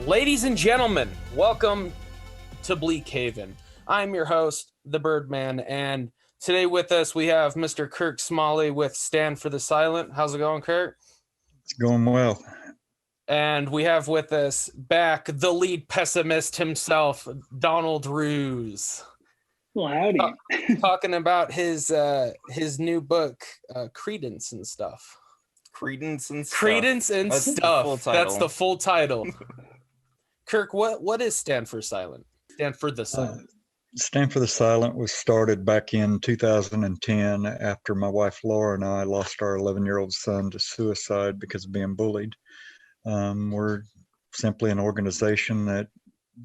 Ladies and gentlemen, welcome to Bleakheaven. I'm your host, the Birdman, and today with us we have Mr. Kirk Smalley with Stand for the Silent. How's it going, Kirk? It's going well. And we have with us back the lead pessimist himself, Donald Ruse. Well, howdy. Talking about his new book, Credence and Stuff. Credence and Stuff. Credence and That's Stuff. That's the full title. Kirk, what is Stand for Silent? Stand for the Silent. Stand for the Silent was started back in 2010 after my wife Laura and I lost our 11-year-old son to suicide because of being bullied. We're simply an organization that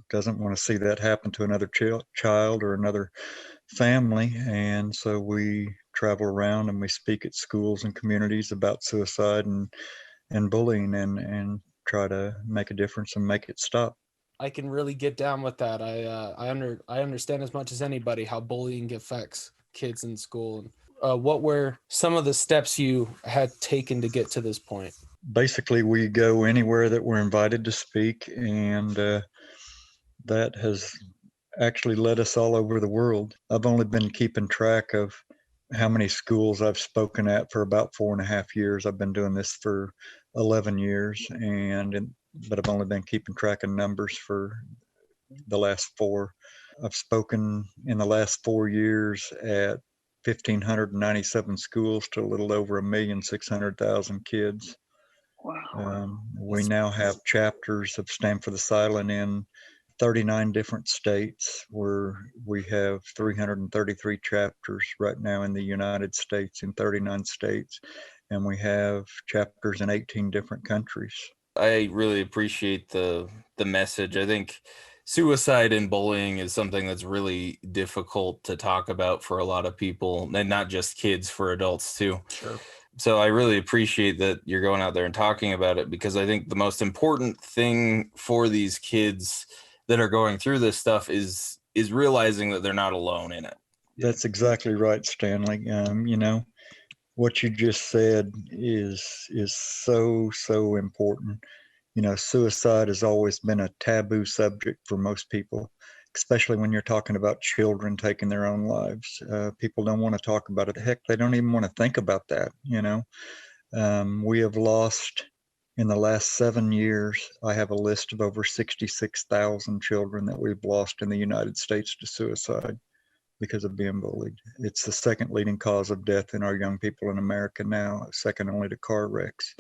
doesn't want to see that happen to another child or another family, and so we travel around and we speak at schools and communities about suicide and bullying and try to make a difference and make it stop. I can really get down with that. I understand as much as anybody how bullying affects kids in school. What were some of the steps you had taken to get to this point? Basically, we go anywhere that we're invited to speak, and that has actually led us all over the world. I've only been keeping track of how many schools I've spoken at for about 4.5 years. I've been doing this for 11 years, but I've only been keeping track of numbers for the last 4. I've spoken in the last 4 years at 1,597 schools to a little over 1,600,000 kids. Wow. We now have chapters of Stand for the Silent in 39 different states, where we have 333 chapters right now in the United States in 39 states, and we have chapters in 18 different countries. I really appreciate the message. I think suicide and bullying is something that's really difficult to talk about for a lot of people, and not just kids, for adults too. Sure. So I really appreciate that you're going out there and talking about it, because I think the most important thing for these kids that are going through this stuff is realizing that they're not alone in it. That's exactly right, Stanley. What you just said is so important. Suicide has always been a taboo subject for most people, especially when you're talking about children taking their own lives. People don't want to talk about it. Heck, they don't even want to think about that. We have lost, in the last 7 years, I have a list of over 66,000 children that we've lost in the United States to suicide because of being bullied. It's the second leading cause of death in our young people in America now, second only to car wrecks.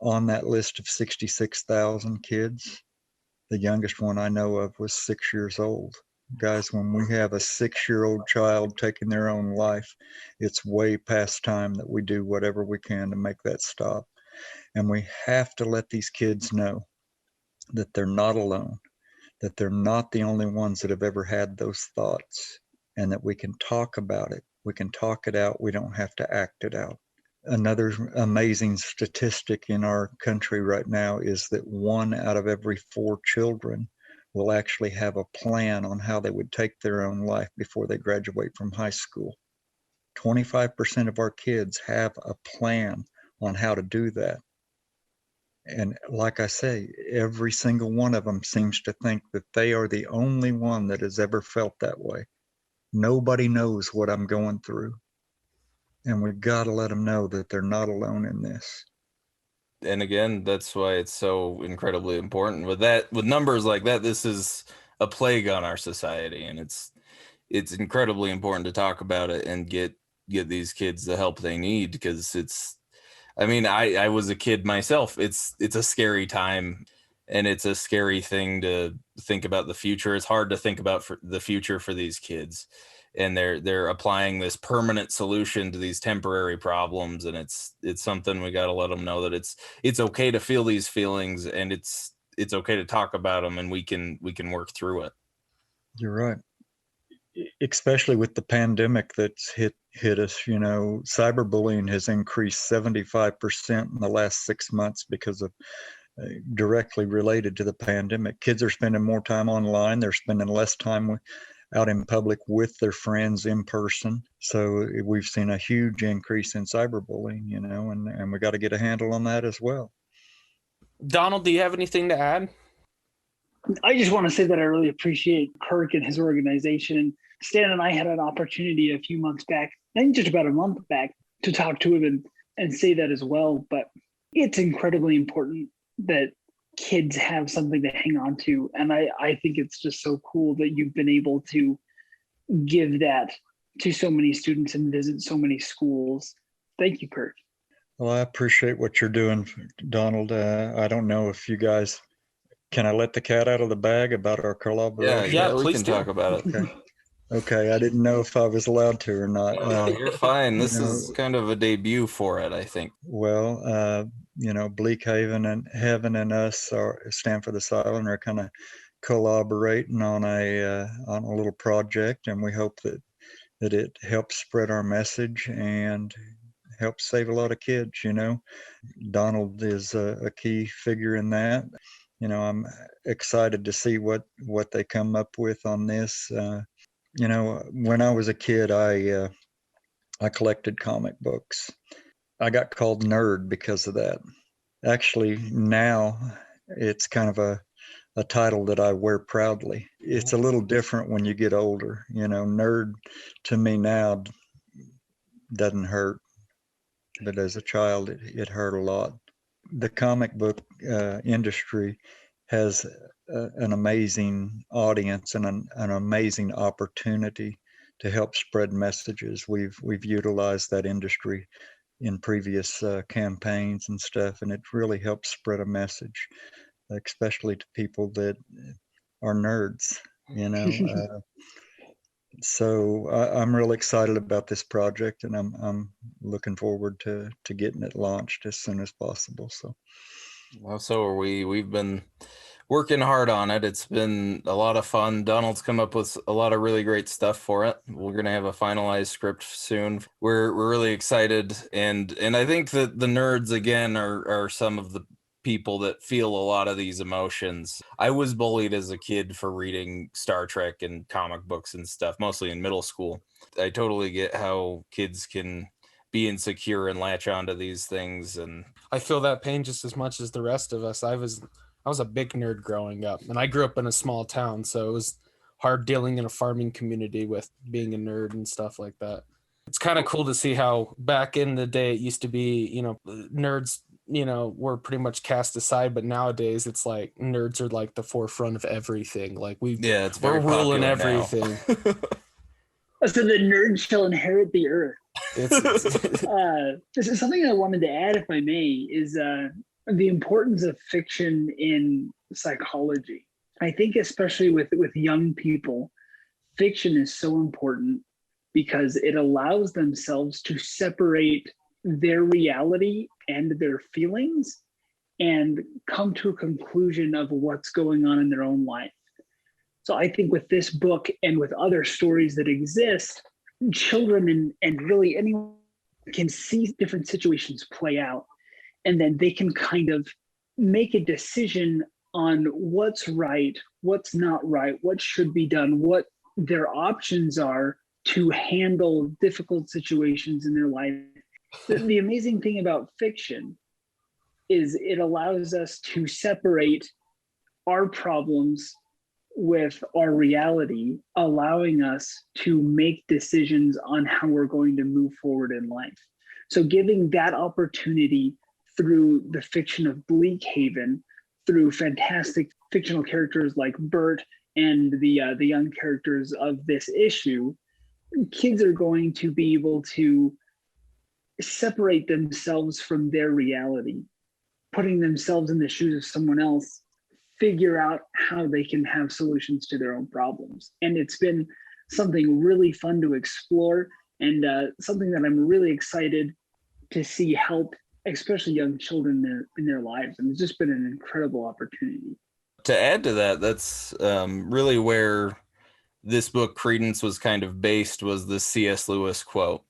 On that list of 66,000 kids, the youngest one I know of was 6 years old. Guys, when we have a 6-year-old child taking their own life, it's way past time that we do whatever we can to make that stop. And we have to let these kids know that they're not alone, that they're not the only ones that have ever had those thoughts, and that we can talk about it. We can talk it out. We don't have to act it out. Another amazing statistic in our country right now is that 1 out of every 4 children will actually have a plan on how they would take their own life before they graduate from high school. 25% of our kids have a plan on how to do that. And like I say, every single one of them seems to think that they are the only one that has ever felt that way. Nobody knows what I'm going through. And we've got to let them know that they're not alone in this. And again, that's why it's so incredibly important. With numbers like that, this is a plague on our society, and it's incredibly important to talk about it and get these kids the help they need, because I was a kid myself. It's a scary time, and it's a scary thing to think about the future. It's hard to think about for the future for these kids, and they're applying this permanent solution to these temporary problems, and it's something we got to let them know that it's okay to feel these feelings, and it's okay to talk about them, and we can work through it. You're right. Especially with the pandemic that's hit us, cyberbullying has increased 75% in the last 6 months because of directly related to the pandemic. Kids are spending more time online. They're spending less time out in public with their friends in person. So we've seen a huge increase in cyberbullying, and we got to get a handle on that as well. Donald, do you have anything to add? I just want to say that I really appreciate Kirk and his organization. Stan and I had an opportunity a few months back, I think just about a month back, to talk to him and say that as well. But it's incredibly important that kids have something to hang on to. And I think it's just so cool that you've been able to give that to so many students and visit so many schools. Thank you, Kirk. Well, I appreciate what you're doing, Donald. I don't know if you guys, can I let the cat out of the bag about our collaboration? Yeah, we please can do. talk about it. Okay. Okay, I didn't know if I was allowed to or not. You're fine. This you know, is kind of a debut for it, I think. Well, Bleakhaven and Heaven and us are Stanford Asylum are kind of collaborating on a little project, and we hope that it helps spread our message and helps save a lot of kids. Donald is a key figure in that. I'm excited to see what they come up with on this. When I was a kid, I collected comic books. I got called nerd because of that. Actually, now it's kind of a title that I wear proudly. It's a little different when you get older. Nerd to me now doesn't hurt, but as a child, it hurt a lot. The comic book industry has an amazing audience and an amazing opportunity to help spread messages. We've utilized that industry in previous campaigns and stuff, and it really helps spread a message, especially to people that are nerds. So I'm really excited about this project, and I'm looking forward to getting it launched as soon as possible. Well, so are we. We've been working hard on it. It's been a lot of fun. Donald's come up with a lot of really great stuff for it. We're gonna have a finalized script soon. We're really excited, and I think that the nerds again are some of the people that feel a lot of these emotions. I was bullied as a kid for reading Star Trek and comic books and stuff, mostly in middle school. I totally get how kids can be insecure and latch onto these things, and I feel that pain just as much as the rest of us. I was a big nerd growing up, and I grew up in a small town, so it was hard dealing in a farming community with being a nerd and stuff like that. It's kind of cool to see how back in the day it used to be, nerds, were pretty much cast aside, but nowadays it's like nerds are like the forefront of everything. Like we're ruling everything. So the nerd shall inherit the earth. This is something I wanted to add, if I may, is the importance of fiction in psychology. I think especially with young people, fiction is so important because it allows themselves to separate their reality and their feelings and come to a conclusion of what's going on in their own life. So I think with this book and with other stories that exist, children and really anyone can see different situations play out, and then they can kind of make a decision on what's right, what's not right, what should be done, what their options are to handle difficult situations in their life. The amazing thing about fiction is it allows us to separate our problems with our reality, allowing us to make decisions on how we're going to move forward in life. So giving that opportunity through the fiction of Bleakhaven, through fantastic fictional characters like Bert and the young characters of this issue, kids are going to be able to separate themselves from their reality, putting themselves in the shoes of someone else, figure out how they can have solutions to their own problems. And it's been something really fun to explore, and something that I'm really excited to see help, especially young children in their lives. And it's just been an incredible opportunity. To add to that, that's really where this book Credence was kind of based, was the C.S. Lewis quote.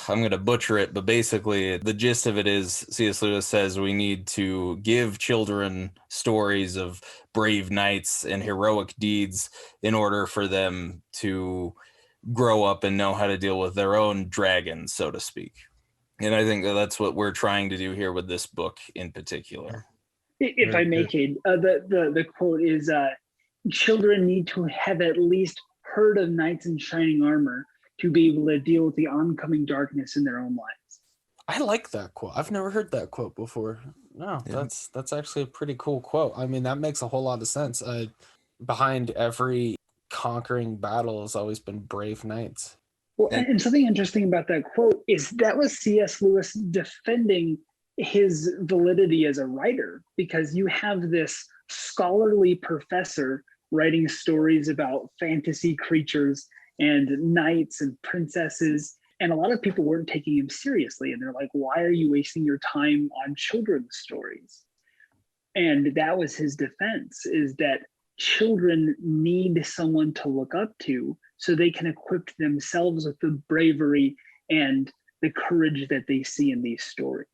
I'm going to butcher it, but basically the gist of it is C.S. Lewis says we need to give children stories of brave knights and heroic deeds in order for them to grow up and know how to deal with their own dragons, so to speak. And I think that's what we're trying to do here with this book in particular. If I may, Cade, the quote is, children need to have at least heard of knights in shining armor to be able to deal with the oncoming darkness in their own lives. I like that quote. I've never heard that quote before. No, Yeah. that's actually a pretty cool quote. I mean, that makes a whole lot of sense. Behind every conquering battle has always been brave knights. Well, and something interesting about that quote is that was C.S. Lewis defending his validity as a writer, because you have this scholarly professor writing stories about fantasy creatures and knights and princesses, and a lot of people weren't taking him seriously, and they're like, why are you wasting your time on children's stories? And that was his defense, is that children need someone to look up to so they can equip themselves with the bravery and the courage that they see in these stories.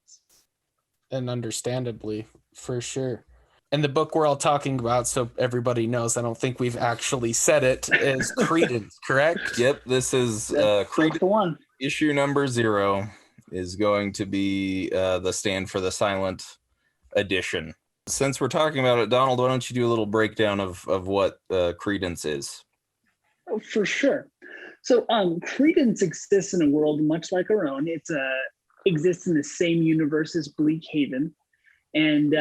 And understandably, for sure. And the book we're all talking about, so everybody knows, I don't think we've actually said it, is Credence, correct? Yep, this is That's Credence. the one. Issue number 0 is going to be the Stand for the Silent edition. Since we're talking about it, Donald, why don't you do a little breakdown of what Credence is? Oh, for sure. So Credence exists in a world much like our own. It's exists in the same universe as Bleakheaven. And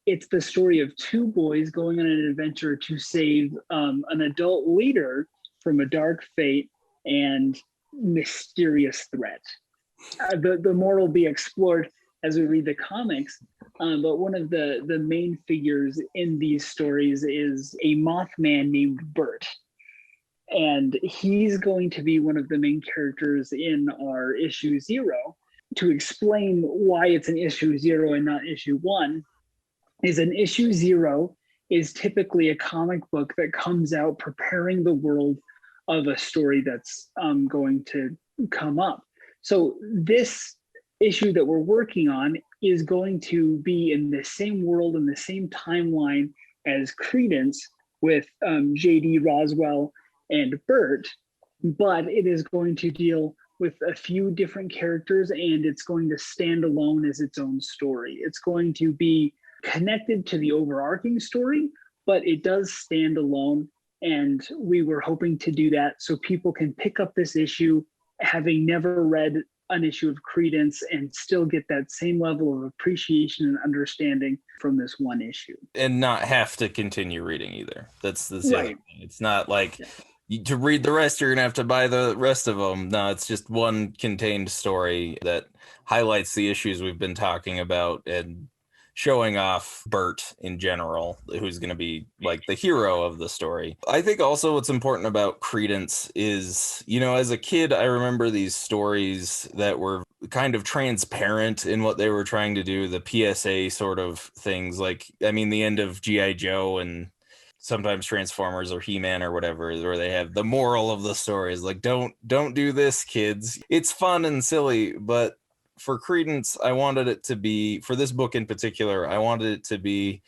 it's the story of two boys going on an adventure to save an adult leader from a dark fate and mysterious threat. The more will be explored as we read the comics, but one of the main figures in these stories is a Mothman named Bert. And he's going to be one of the main characters in our issue 0. To explain why it's an issue 0 and not issue 1, is an issue 0 is typically a comic book that comes out preparing the world of a story that's going to come up. So this issue that we're working on is going to be in the same world, in the same timeline as Credence, with J.D. Roswell and Bert, but it is going to deal with a few different characters, and it's going to stand alone as its own story. It's going to be connected to the overarching story, but it does stand alone, and we were hoping to do that so people can pick up this issue having never read an issue of Credence and still get that same level of appreciation and understanding from this one issue. And not have to continue reading either. That's the Right. other thing. It's not like to read the rest, you're going to have to buy the rest of them. No, it's just one contained story that highlights the issues we've been talking about and showing off Bert in general, who's going to be like the hero of the story. I think also what's important about Credence is, you know, as a kid, I remember these stories that were kind of transparent in what they were trying to do, the PSA sort of things. Like, I mean, the end of G.I. Joe and sometimes Transformers or He-Man or whatever, where they have the moral of the story is like, don't do this, kids. It's fun and silly, but for Credence, I wanted it to be, for this book in particular, I wanted it to be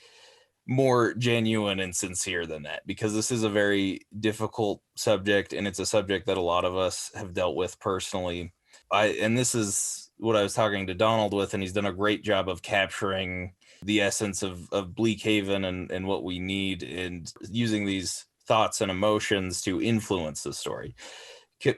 more genuine and sincere than that, because this is a very difficult subject, and it's a subject that a lot of us have dealt with personally. And this is what I was talking to Donald with, and he's done a great job of capturing the essence of Bleakheaven and what we need, and using these thoughts and emotions to influence the story.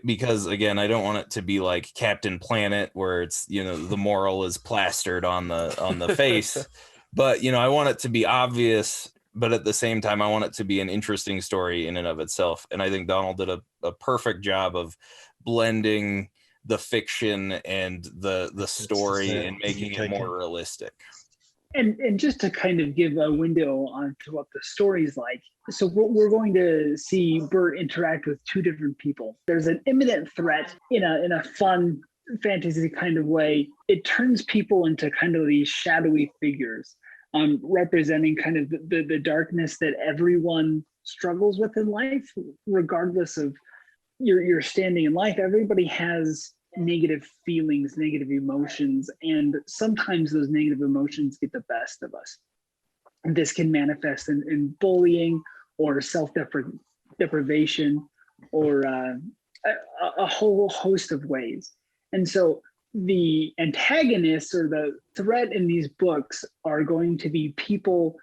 Because again, I don't want it to be like Captain Planet, where it's, you know, the moral is plastered on the face, but, you know, I want it to be obvious, but at the same time, I want it to be an interesting story in and of itself. And I think Donald did a perfect job of blending the fiction and the story and making it more realistic. And just to kind of give a window onto what the story's like, so we're going to see Bert interact with two different people. There's an imminent threat in a fun fantasy kind of way. It turns people into kind of these shadowy figures, representing kind of the darkness that everyone struggles with in life, regardless of your standing in life. Everybody has negative feelings, negative emotions, and sometimes those negative emotions get the best of us. And this can manifest in bullying or self-deprivation or a whole host of ways. And so the antagonists or the threat in these books are going to be people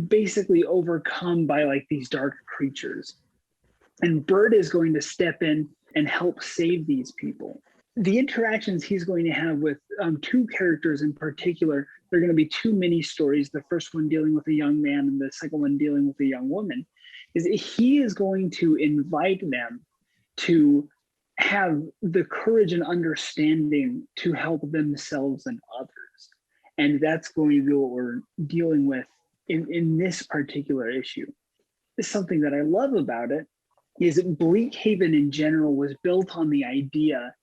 basically overcome by like these dark creatures. And Bert is going to step in and help save these people. The interactions he's going to have with two characters in particular, they're going to be two mini stories. The first one dealing with a young man and the second one dealing with a young woman. Is he is going to invite them to have the courage and understanding to help themselves and others. And that's going to be what we're dealing with in this particular issue. Something that I love about it is that Bleakheaven in general was built on the idea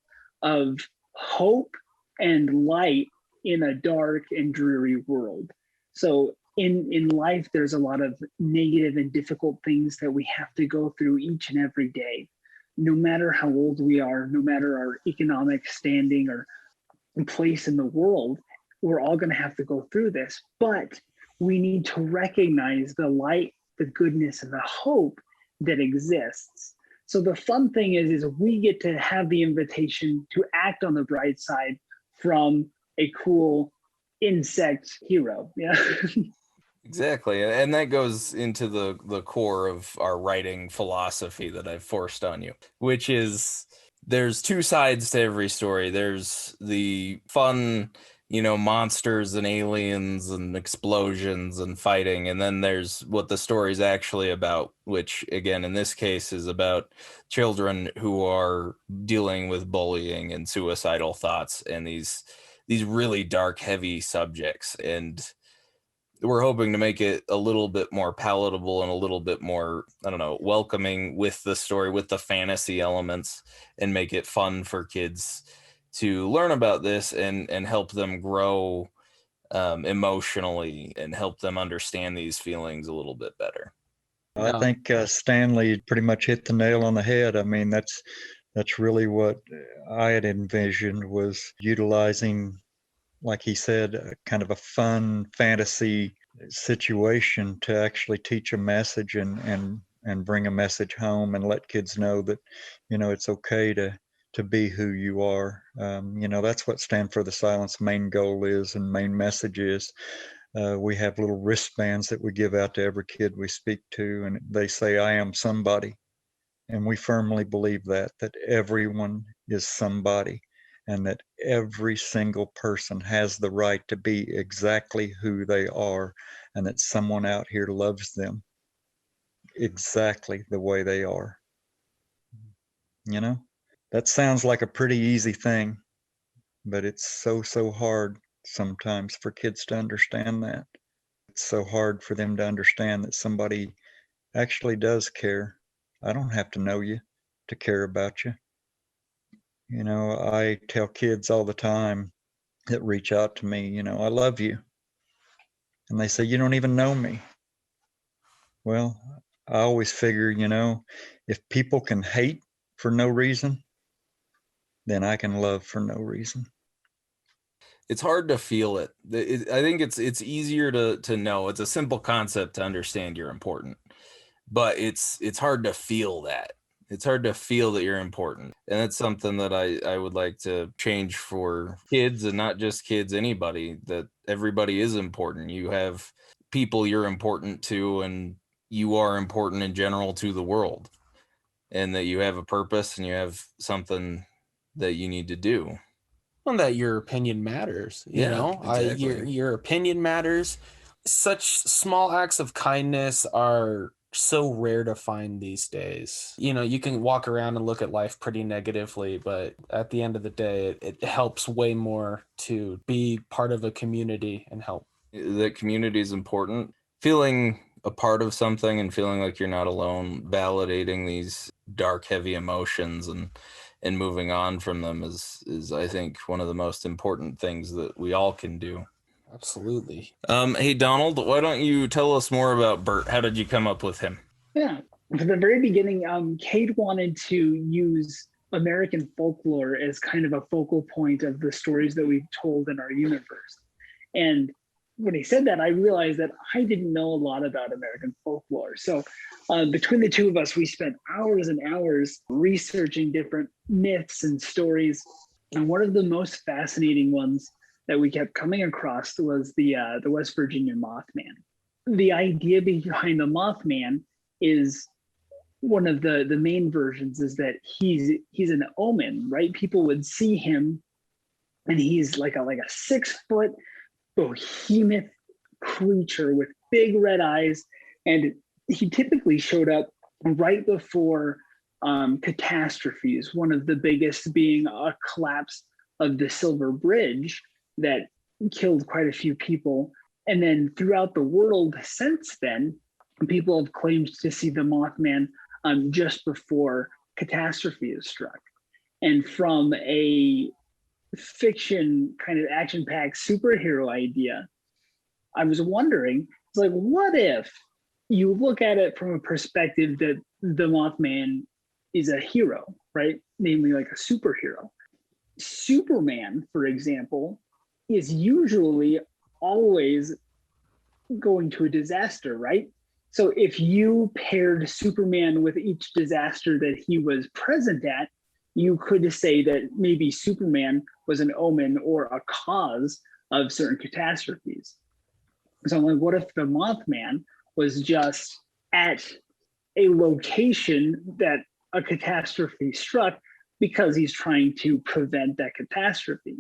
of hope and light in a dark and dreary world. So in life, there's a lot of negative and difficult things that we have to go through each and every day. No matter how old we are, no matter our economic standing or place in the world, we're all going to have to go through this. But we need to recognize the light, the goodness, and the hope that exists. So the fun thing is we get to have the invitation to act on the bright side from a cool insect hero. Yeah. Exactly. And that goes into the core of our writing philosophy that I've forced on you, which is there's two sides to every story. There's the fun, monsters and aliens and explosions and fighting. And then there's what the story's actually about, which again, in this case is about children who are dealing with bullying and suicidal thoughts and these really dark, heavy subjects. And we're hoping to make it a little bit more palatable and a little bit more, welcoming with the story, with the fantasy elements, and make it fun for kids to learn about this and help them grow emotionally and help them understand these feelings a little bit better. I think Stanley pretty much hit the nail on the head. I mean, that's really what I had envisioned, was utilizing, like he said, kind of a fun fantasy situation to actually teach a message and bring a message home and let kids know that, it's okay to be who you are. That's what Stand for the Silence main goal is and main message is. We have little wristbands that we give out to every kid we speak to, and they say, I am somebody. And we firmly believe that everyone is somebody, and that every single person has the right to be exactly who they are, and that someone out here loves them exactly the way they are. That sounds like a pretty easy thing, but it's so hard sometimes for kids to understand that. It's so hard for them to understand that somebody actually does care. I don't have to know you to care about you. I tell kids all the time that reach out to me, I love you. And they say, you don't even know me. Well, I always figure, if people can hate for no reason, then I can love for no reason. It's hard to feel it. I think it's easier to know. It's a simple concept to understand you're important, but it's hard to feel that. It's hard to feel that you're important. And that's something that I would like to change for kids, and not just kids, anybody, that everybody is important. You have people you're important to, and you are important in general to the world, and that you have a purpose and you have something that you need to do. And that your opinion matters, Exactly. Your opinion matters. Such small acts of kindness are so rare to find these days. You can walk around and look at life pretty negatively, but at the end of the day, it helps way more to be part of a community and help. That community is important. Feeling a part of something and feeling like you're not alone, validating these dark, heavy emotions and moving on from them is I think one of the most important things that we all can do. Absolutely. Hey Donald, why don't you tell us more about Bert? How did you come up with him? Yeah, from the very beginning, Cade wanted to use American folklore as kind of a focal point of the stories that we've told in our universe. And when he said that, I realized that I didn't know a lot about American folklore. So between the two of us, we spent hours and hours researching different myths and stories. And one of the most fascinating ones that we kept coming across was the West Virginia Mothman. the idea behind the Mothman is one of the main versions is that he's an omen, right? People would see him and he's like a 6-foot behemoth creature with big red eyes, and he typically showed up right before catastrophes, one of the biggest being a collapse of the Silver Bridge that killed quite a few people. And then throughout the world since then, people have claimed to see the Mothman just before catastrophe is struck. And from a fiction kind of action-packed superhero idea, I was wondering, it's like, what if you look at it from a perspective that the Mothman is a hero, right? Namely, like a superhero. Superman, for example, is usually always going to a disaster, right? So if you paired Superman with each disaster that he was present at, you could say that maybe Superman was an omen or a cause of certain catastrophes. So I'm like, what if the Mothman was just at a location that a catastrophe struck because he's trying to prevent that catastrophe?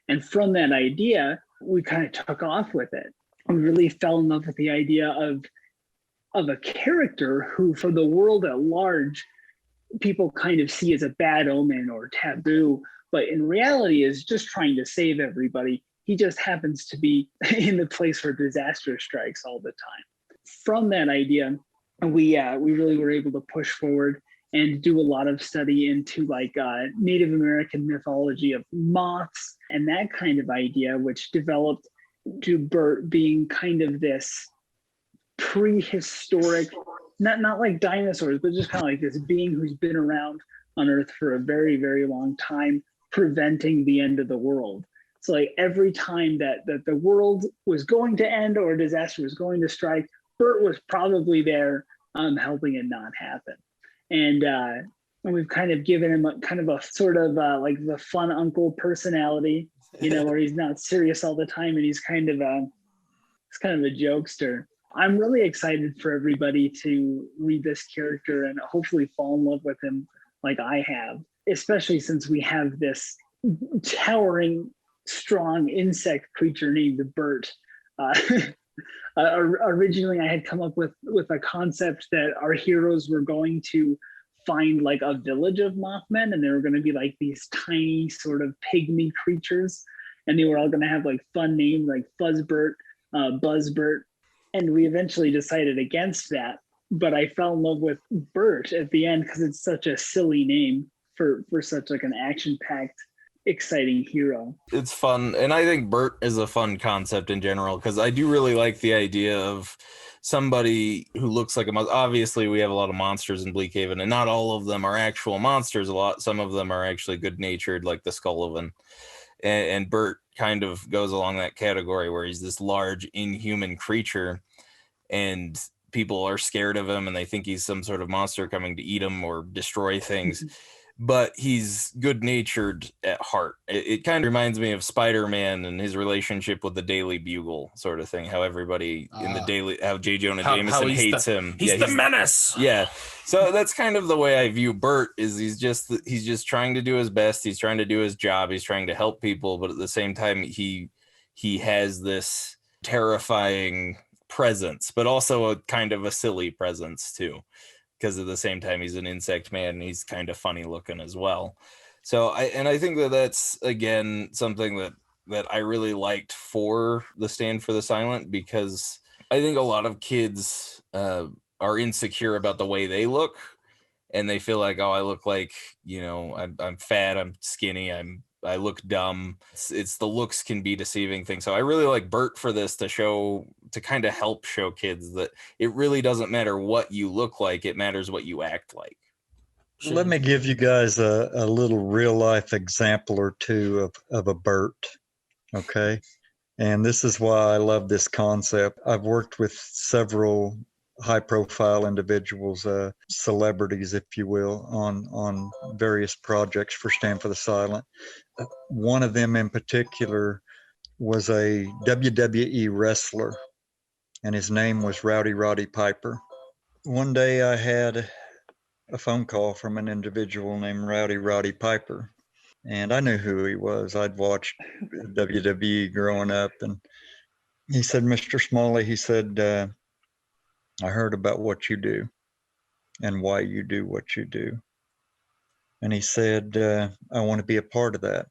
And from that idea, we kind of took off with it. We really fell in love with the idea of a character who, for the world at large, people kind of see as a bad omen or taboo, but in reality is just trying to save everybody. He just happens to be in the place where disaster strikes all the time. From that idea, we really were able to push forward and do a lot of study into like Native American mythology of moths and that kind of idea, which developed to Bert being kind of this prehistoric, not like dinosaurs, but just kind of like this being who's been around on Earth for a very, very long time, preventing the end of the world. So like every time that the world was going to end or a disaster was going to strike, Bert was probably there helping it not happen. And we've kind of given him a sort of like the fun uncle personality, where he's not serious all the time and he's kind of a jokester. I'm really excited for everybody to read this character and hopefully fall in love with him like I have, especially since we have this towering, strong insect creature named Bert. Originally, I had come up with a concept that our heroes were going to find like a village of Mothmen, and they were going to be like these tiny sort of pygmy creatures, and they were all going to have like fun names like Fuzzbert, Buzzbert, and we eventually decided against that. But I fell in love with Bert at the end because it's such a silly name for such like an action-packed, exciting hero. It's fun, and I think Bert is a fun concept in general because I do really like the idea of somebody who looks like a monster. Obviously, we have a lot of monsters in Bleakhaven, and not all of them are actual monsters. Some of them are actually good-natured, like the Skullivan. And Bert kind of goes along that category where he's this large, inhuman creature, and people are scared of him, and they think he's some sort of monster coming to eat him or destroy things. But he's good-natured at heart. It kind of reminds me of Spider-Man and his relationship with the Daily Bugle sort of thing. How everybody in the Daily, how J. Jonah Jameson hates him. He's the menace. Yeah. So that's kind of the way I view Bert. Is he's just trying to do his best. He's trying to do his job. He's trying to help people, but at the same time, he has this terrifying presence, but also a kind of a silly presence too. Because at the same time, he's an insect man and he's kind of funny looking as well. So I think that's, again, something that I really liked for the Stand for the Silent, because I think a lot of kids are insecure about the way they look, and they feel like, oh, I look like, I'm fat, I'm skinny, I look dumb. It's the looks can be deceiving thing. So I really like Bert for this to kind of help show kids that it really doesn't matter what you look like. It matters what you act like. Let me give you guys a little real life example or two of a Bert. Okay. And this is why I love this concept. I've worked with several high profile individuals, celebrities, if you will, on various projects for Stand for the Silent. One of them in particular was a WWE wrestler, and his name was Roddy Piper. One day I had a phone call from an individual named Roddy Piper, and I knew who he was. I'd watched WWE growing up, and he said, "Mr. Smalley," he said, "I heard about what you do and why you do what you do." And he said, "I want to be a part of that."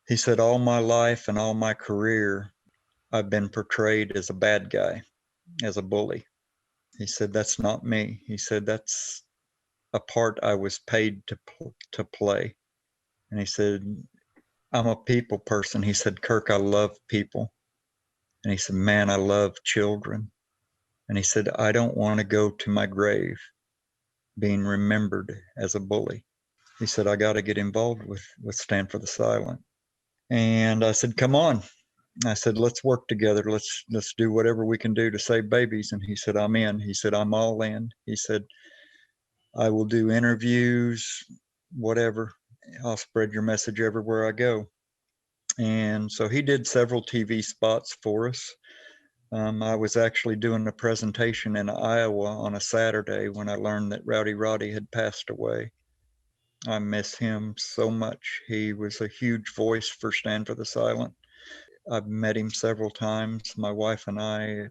He said, "All my life and all my career, I've been portrayed as a bad guy, as a bully." He said, "That's not me." He said, "That's a part I was paid to play." And he said, "I'm a people person." He said, "Kirk, I love people." And he said, "Man, I love children." And he said, "I don't want to go to my grave being remembered as a bully." He said, "I got to get involved with Stand for the Silent." And I said, "Come on." I said, "Let's work together. Let's do whatever we can do to save babies." And he said, "I'm in." He said, "I'm all in." He said, "I will do interviews, whatever. I'll spread your message everywhere I go." And so he did several TV spots for us. I was actually doing a presentation in Iowa on a Saturday when I learned that Roddy had passed away. I miss him so much. He was a huge voice for Stand for the Silent. I've met him several times. My wife and I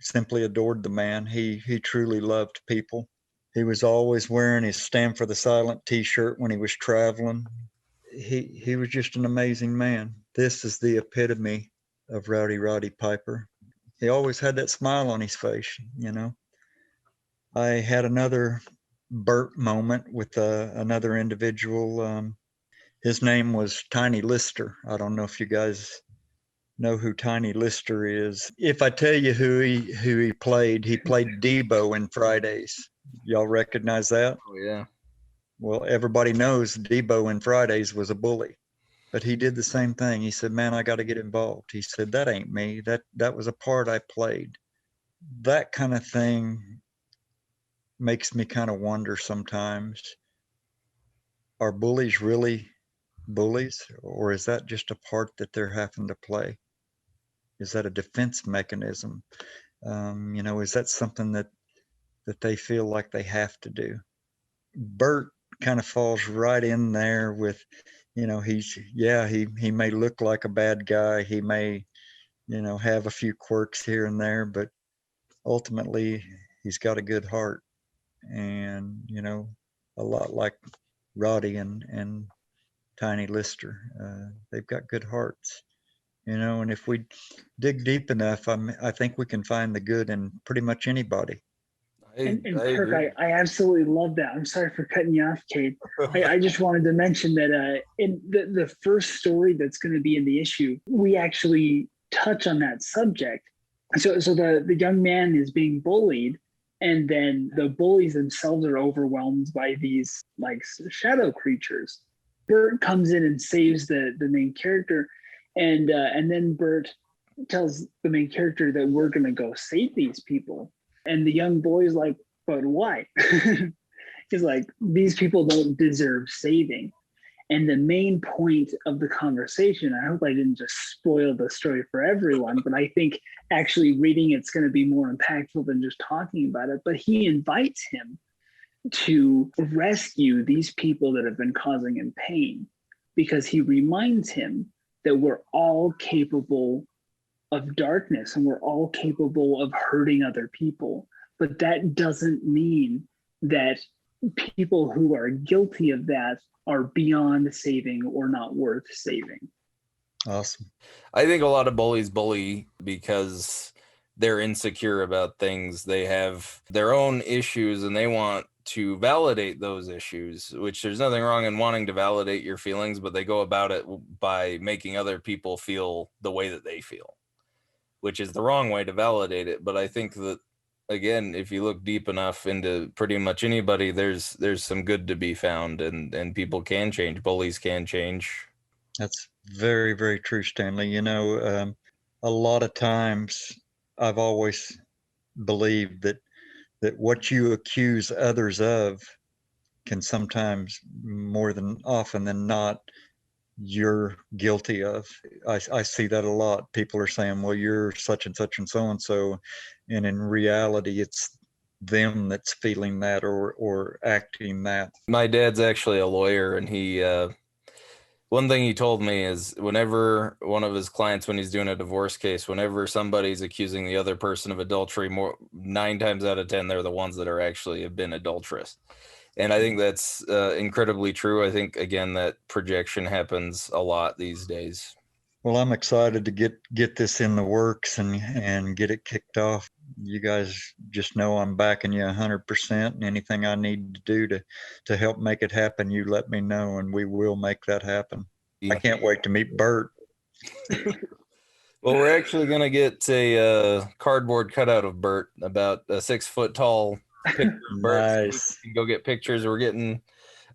simply adored the man. He truly loved people. He was always wearing his Stand for the Silent t-shirt when he was traveling. He was just an amazing man. This is the epitome of Roddy Piper. He always had that smile on his face, you know. I had another Bert moment with another individual. His name was Tiny Lister. I don't know if you guys know who Tiny Lister is. If I tell you who he played Debo in Fridays. Y'all recognize that? Oh yeah. Well, everybody knows Debo in Fridays was a bully, but he did the same thing. He said, "Man, I got to get involved." He said, "That ain't me. That was a part I played." That kind of thing makes me kind of wonder sometimes, are bullies really bullies, or is that just a part that they're having to play? Is that a defense mechanism? Is that something that they feel like they have to do? Bert kind of falls right in there with, he may look like a bad guy. He may, have a few quirks here and there, but ultimately he's got a good heart. And, a lot like Roddy and Tiny Lister, they've got good hearts. And if we dig deep enough, I think we can find the good in pretty much anybody. And I Kirk, agree. I absolutely love that. I'm sorry for cutting you off, Kate. I just wanted to mention that in the first story that's going to be in the issue, we actually touch on that subject. So the young man is being bullied, and then the bullies themselves are overwhelmed by these like shadow creatures. Bert comes in and saves the main character, and then Bert tells the main character that we're going to go save these people. And the young boy's like, "But why?" He's like, "These people don't deserve saving." And the main point of the conversation, I hope I didn't just spoil the story for everyone, but I think actually reading it's going to be more impactful than just talking about it. But he invites him to rescue these people that have been causing him pain, because he reminds him that we're all capable of darkness and we're all capable of hurting other people. But that doesn't mean that people who are guilty of that are beyond saving or not worth saving. Awesome. I think a lot of bullies bully because they're insecure about things. They have their own issues and they want to validate those issues, which there's nothing wrong in wanting to validate your feelings, but they go about it by making other people feel the way that they feel, which is the wrong way to validate it. But I think that, again, if you look deep enough into pretty much anybody, there's some good to be found, and people can change. Bullies can change. That's very, very true, Stanley. A lot of times I've always believed that what you accuse others of can sometimes, more than often than not, you're guilty of. I see that a lot. People are saying, well, you're such and such and so and so. And in reality, it's them that's feeling that or acting that. My dad's actually a lawyer, and he one thing he told me is whenever one of his clients, when he's doing a divorce case, whenever somebody's accusing the other person of adultery, 9 times out of 10 they're the ones that are actually have been adulterous. And I think that's incredibly true. I think, again, that projection happens a lot these days. Well, I'm excited to get this in the works and get it kicked off. You guys just know I'm backing you 100%, and anything I need to do to help make it happen, you let me know, and we will make that happen. I can't wait to meet Bert. Well, we're actually going to get a cardboard cutout of Bert, about a 6 foot tall picture of Bert. Nice. So we can go get pictures. We're getting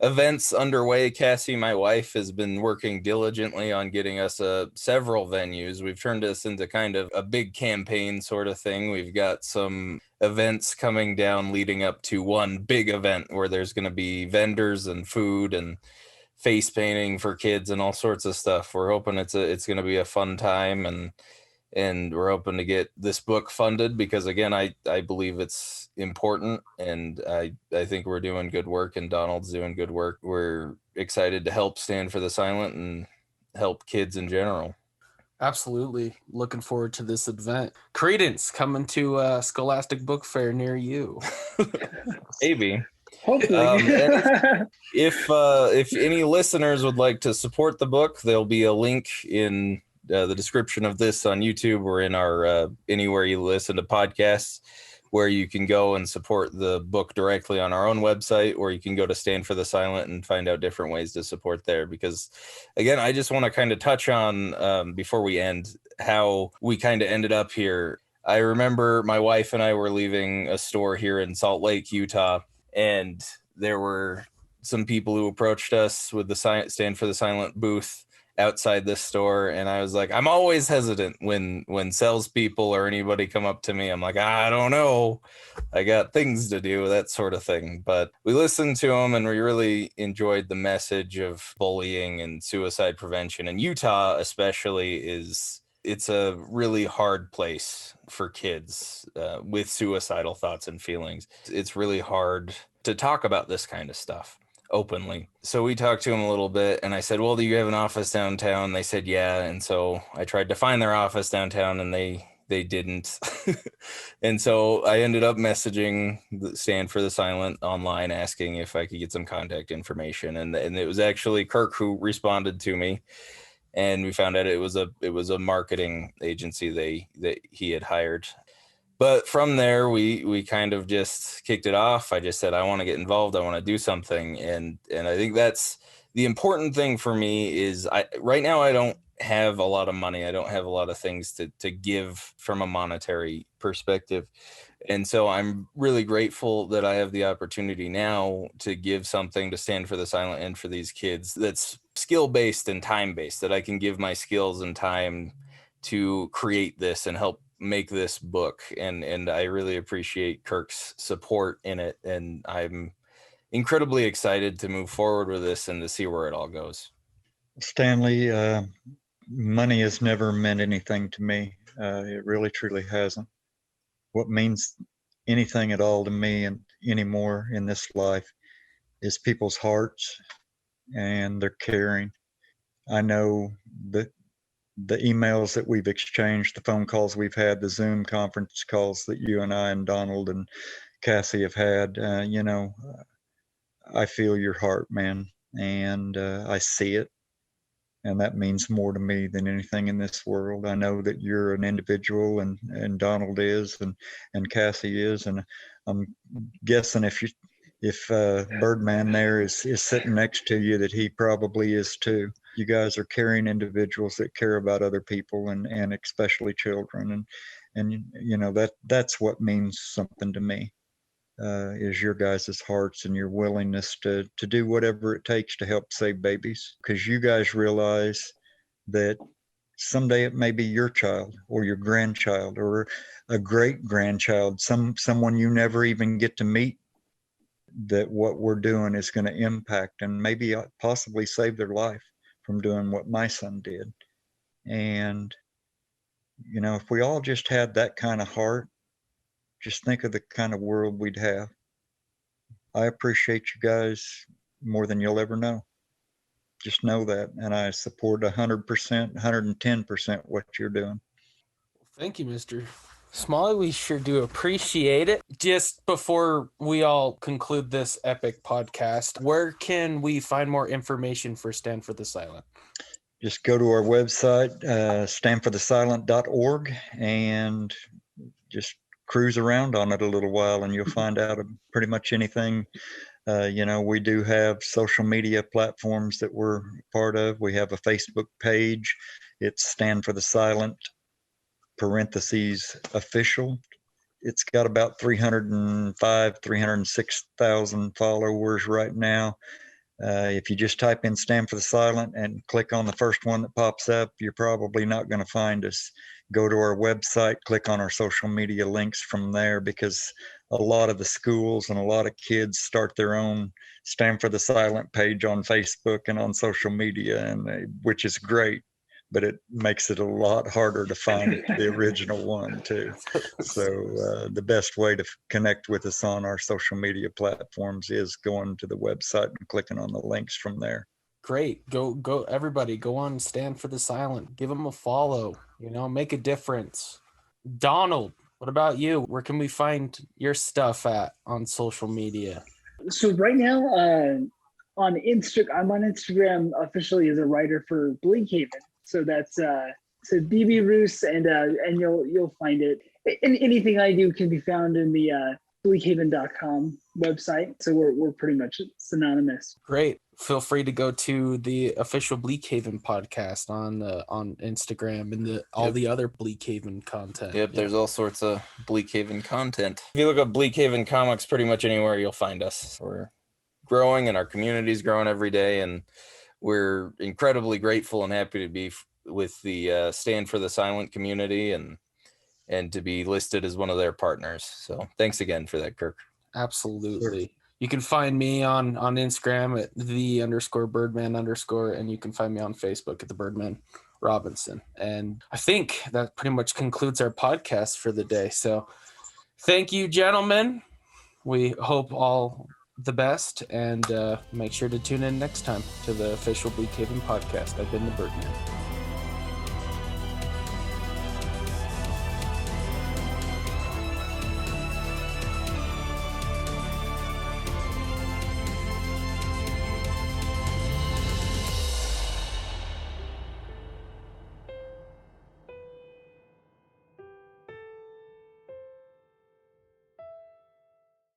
events underway. Cassie, my wife, has been working diligently on getting us several venues. We've turned this into kind of a big campaign sort of thing. We've got some events coming down leading up to one big event where there's going to be vendors and food and face painting for kids and all sorts of stuff. We're hoping it's going to be a fun time, and we're hoping to get this book funded because, again, I believe it's important, and I think we're doing good work, and Donald's doing good work. We're excited to help Stand for the Silent and help kids in general. Absolutely. Looking forward to this event. Credence coming to a Scholastic Book Fair near you. Maybe. Hopefully. If any listeners would like to support the book, there'll be a link in the description of this on YouTube or in our anywhere you listen to podcasts, where you can go and support the book directly on our own website, or you can go to Stand for the Silent and find out different ways to support there. Because, again, I just want to kind of touch on, before we end, how we kind of ended up here. I remember my wife and I were leaving a store here in Salt Lake, Utah, and there were some people who approached us with the Stand for the Silent booth outside this store, and I was like, I'm always hesitant when salespeople or anybody come up to me. I'm like, I don't know, I got things to do, that sort of thing. But we listened to them, and we really enjoyed the message of bullying and suicide prevention. And Utah especially it's a really hard place for kids with suicidal thoughts and feelings. It's really hard to talk about this kind of stuff openly. So we talked to them a little bit, and I said, well, do you have an office downtown? They said, yeah. And so I tried to find their office downtown, and they didn't. And so I ended up messaging the Stand for the Silent online, asking if I could get some contact information. And it was actually Kirk who responded to me. And we found out it was a marketing agency that he had hired. But from there, we kind of just kicked it off. I just said, I want to get involved. I want to do something. And I think that's the important thing for me is right now I don't have a lot of money. I don't have a lot of things to give from a monetary perspective. And so I'm really grateful that I have the opportunity now to give something to Stand for the Silent and for these kids that's skill-based and time-based, that I can give my skills and time to create this and help make this book. And I really appreciate Kirk's support in it. And I'm incredibly excited to move forward with this and to see where it all goes. Stanley, money has never meant anything to me. It really, truly hasn't. What means anything at all to me and anymore in this life is people's hearts and their caring. I know that the emails that we've exchanged, the phone calls we've had, the Zoom conference calls that you and I and Donald and Cassie have had, I feel your heart, man, and I see it. And that means more to me than anything in this world. I know that you're an individual, and Donald is, and Cassie is, and I'm guessing if Birdman there is sitting next to you, that he probably is too. You guys are caring individuals that care about other people and especially children, and that's what means something to me. Is your guys' hearts and your willingness to do whatever it takes to help save babies, because you guys realize that someday it may be your child or your grandchild or a great grandchild, someone you never even get to meet, that what we're doing is going to impact and maybe possibly save their life. from doing what my son did. And, you know, if we all just had that kind of heart, just think of the kind of world we'd have. I appreciate you guys more than you'll ever know. Just know that. And I support 100%, 110% what you're doing. Thank you, Mr. Smalley. We sure do appreciate it. Just before we all conclude this epic podcast, where can we find more information for Stand for the Silent? Just go to our website, standforthesilent.org, and just cruise around on it a little while, and you'll find out pretty much anything. You know, we do have social media platforms that we're part of. We have a Facebook page. It's Stand for the Silent, _official. It's got about 306,000 followers right now. If you just type in Stand for the Silent and click on the first one that pops up, you're probably not going to find us. Go to our website, click on our social media links from there, because a lot of the schools and a lot of kids start their own Stand for the Silent page on Facebook and on social media, and which is great, but it makes it a lot harder to find the original one too. So the best way to connect with us on our social media platforms is going to the website and clicking on the links from there. Great. Go everybody, go on Stand for the Silent. Give them a follow, you know, make a difference. Donald, what about you? Where can we find your stuff at on social media? So right now, I'm on Instagram officially as a writer for Bleakheaven. So that's so BB Roos, and you'll find it. And anything I do can be found in the bleakheaven.com website. So we're pretty much synonymous. Great. Feel free to go to the official Bleakheaven podcast on Instagram and all the other Bleakheaven content. Yep, there's all sorts of Bleakheaven content. If you look up Bleakheaven comics, pretty much anywhere you'll find us. We're growing, and our community's growing every day, and we're incredibly grateful and happy to be with the Stand for the Silent community and to be listed as one of their partners. So thanks again for that, Kirk. Absolutely. Sure. You can find me on Instagram at _Birdman_, and you can find me on Facebook at the Birdman Robinson. And I think that pretty much concludes our podcast for the day. So thank you, gentlemen. We hope all the best, and make sure to tune in next time to the official Bleakheaven podcast. I've been the Birdman.